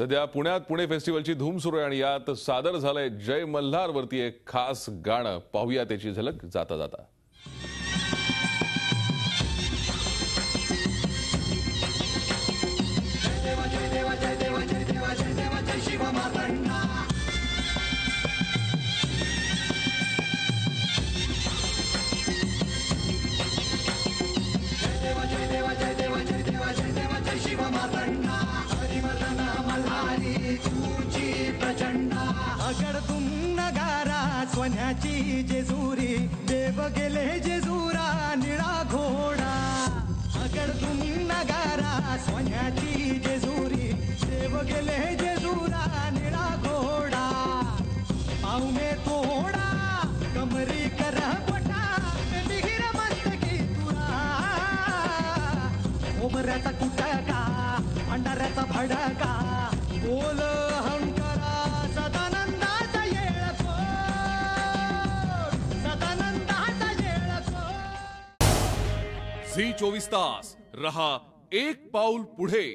सध्या पुण्यात पुणे फेस्टिवलची धूम सुरू आहे आणि यात सादर झालंय जय मल्हार वरती एक खास गाणं. पाहूया त्याची झलक जाता जाता. सोन्याची जेजुरी देव गेले जेजुरा निळा घोडा. अगडतून नगारा सोन्याची जेजुरी देव गेले जेजुरा निळा घोडा. पाहुणे तोडा कमरी कर गोटा बिहिर म्हणत की तुरा. ओबऱ्याचा कुटका अंडाऱ्याचा भडका बोल हंकरा सदानंदाचा येळको. झी 24 तास रहा एक पाऊल पुढे.